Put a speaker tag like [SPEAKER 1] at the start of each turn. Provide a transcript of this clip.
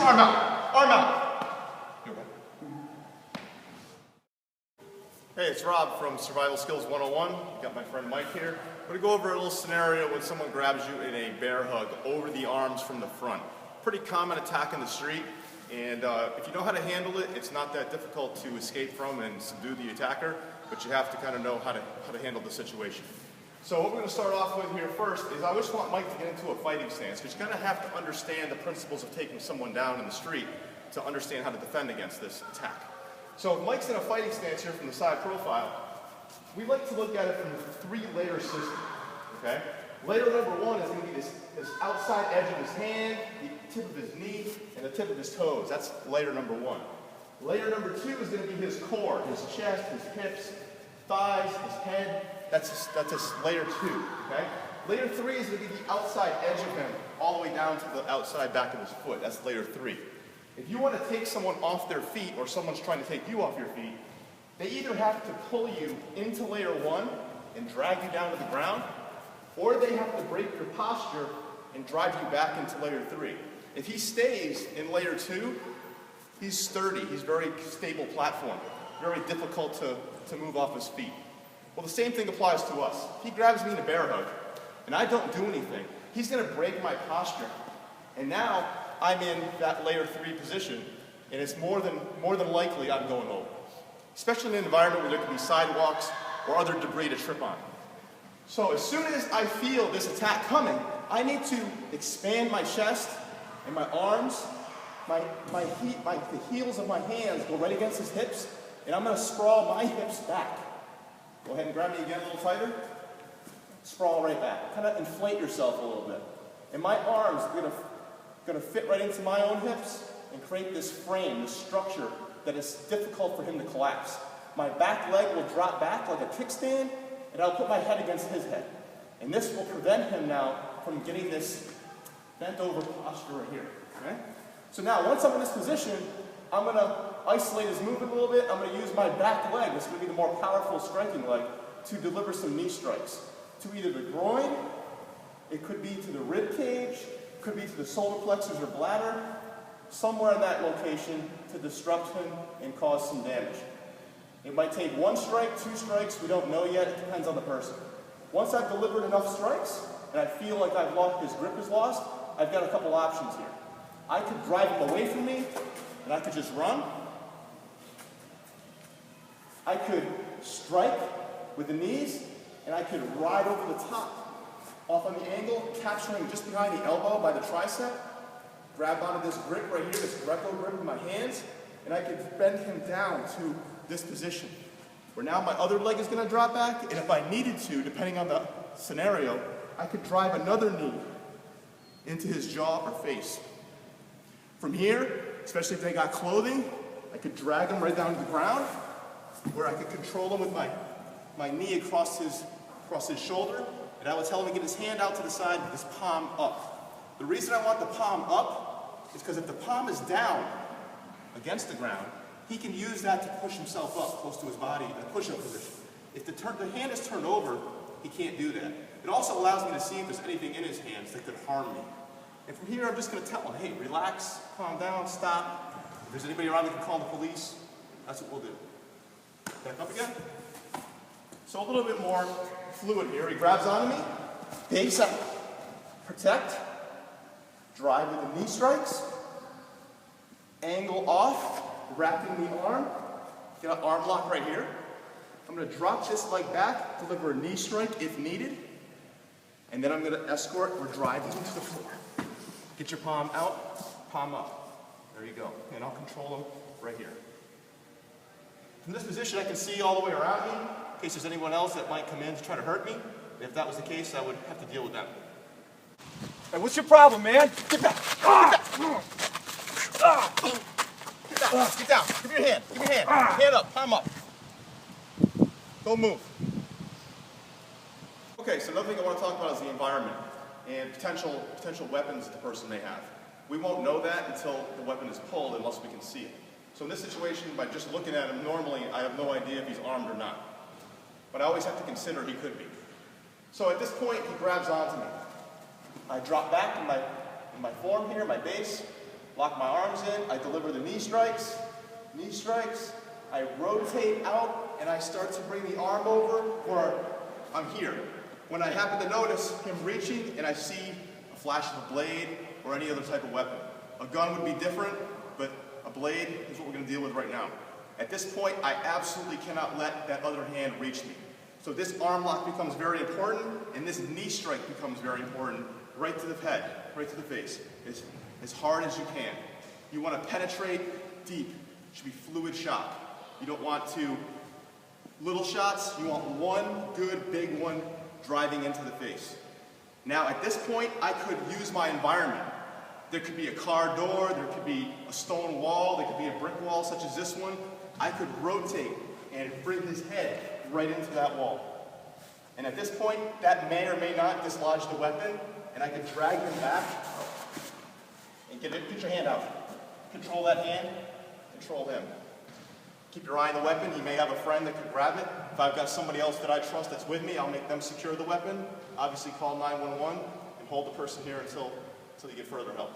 [SPEAKER 1] arm out. Arm out. You okay? Hey, it's Rob from Survival Skills 101. You got my friend Mike here. We're going to go over a little scenario when someone grabs you in a bear hug over the arms from the front. Pretty common attack in the street, and if you know how to handle it, it's not that difficult to escape from and subdue the attacker, but you have to kind of know how to handle the situation. So what we're going to start off with here first is I just want Mike to get into a fighting stance, because you kind of have to understand the principles of taking someone down in the street to understand how to defend against this attack. So if Mike's in a fighting stance here from the side profile, we like to look at it from a three-layer system, okay? Layer number one is going to be this outside edge of his hand, the tip of his knee, and the tip of his toes. That's layer number one. Layer number two is going to be his core, his chest, his hips, thighs, his head. That's layer two, okay? Layer three is going to be the outside edge of him, all the way down to the outside back of his foot. That's layer three. If you want to take someone off their feet, or someone's trying to take you off your feet, they either have to pull you into layer one and drag you down to the ground, or they have to break your posture and drive you back into layer three. If he stays in layer two, he's sturdy, he's very stable platform, very difficult to move off his feet. Well, the same thing applies to us. If he grabs me in a bear hug, and I don't do anything, he's going to break my posture. And now, I'm in that layer three position, and it's more than likely I'm going over. Especially in an environment where there could be sidewalks or other debris to trip on. So as soon as I feel this attack coming, I need to expand my chest and my arms, the heels of my hands go right against his hips, and I'm going to sprawl my hips back. Go ahead and grab me again a little tighter. Sprawl right back. Kind of inflate yourself a little bit. And my arms are going to fit right into my own hips and create this frame, this structure that is difficult for him to collapse. My back leg will drop back like a kickstand, and I'll put my head against his head. And this will prevent him now from getting this bent over posture right here, okay? So now, once I'm in this position, I'm gonna isolate his movement a little bit. I'm gonna use my back leg, that's gonna be the more powerful striking leg, to deliver some knee strikes. To either the groin, it could be to the rib cage, could be to the solar plexus or bladder, somewhere in that location to disrupt him and cause some damage. It might take one strike, two strikes, we don't know yet, it depends on the person. Once I've delivered enough strikes, and I feel like his grip is lost, I've got a couple options here. I could drive him away from me, and I could just run. I could strike with the knees, and I could ride over the top, off on the angle, capturing just behind the elbow by the tricep, grab onto this grip right here, this Greco grip with my hands, and I could bend him down to this position, where now my other leg is going to drop back, and if I needed to, depending on the scenario, I could drive another knee into his jaw or face. From here, especially if they got clothing, I could drag him right down to the ground, where I could control him with my knee across his shoulder, and I would tell him to get his hand out to the side with his palm up. The reason I want the palm up is because if the palm is down against the ground, he can use that to push himself up close to his body in a push-up position. If the hand is turned over, he can't do that. It also allows me to see if there's anything in his hands that could harm me. And from here, I'm just going to tell him, hey, relax, calm down, stop. If there's anybody around that can call the police, that's what we'll do. Back up again. So a little bit more fluid here. He grabs onto me, base up, protect, drive with the knee strikes, angle off, wrapping the arm, get an arm lock right here. I'm going to drop this leg back, deliver a knee strike if needed, and then I'm going to escort or drive him to the floor. Get your palm out, palm up. There you go. And I'll control him right here. From this position, I can see all the way around me, in case there's anyone else that might come in to try to hurt me. If that was the case, I would have to deal with them.
[SPEAKER 2] Hey, what's your problem, man?
[SPEAKER 1] Get back! Get back! Get down! Give me your hand! Give me your hand! Hand up! Palm up! Don't move. Okay, so another thing I want to talk about is the environment and potential weapons that the person may have. We won't know that until the weapon is pulled unless we can see it. So in this situation, by just looking at him normally, I have no idea if he's armed or not. But I always have to consider he could be. So at this point, he grabs onto me. I drop back in my form here, my base, lock my arms in, I deliver the knee strikes, I rotate out, and I start to bring the arm over, or I'm here. When I happen to notice him reaching and I see a flash of a blade or any other type of weapon. A gun would be different, but a blade is what we're going to deal with right now. At this point, I absolutely cannot let that other hand reach me. So this arm lock becomes very important, and this knee strike becomes very important, right to the head, right to the face, as hard as you can. You want to penetrate deep. It should be fluid shot. You don't want little shots. You want one good big one driving into the face. Now at this point, I could use my environment. There could be a car door, there could be a stone wall, there could be a brick wall such as this one. I could rotate and bring his head right into that wall. And at this point, that may or may not dislodge the weapon, and I could drag him back and get your hand out. Control that hand, control him. Keep your eye on the weapon. You may have a friend that could grab it. If I've got somebody else that I trust that's with me, I'll make them secure the weapon. Obviously call 911 and hold the person here until you get further help.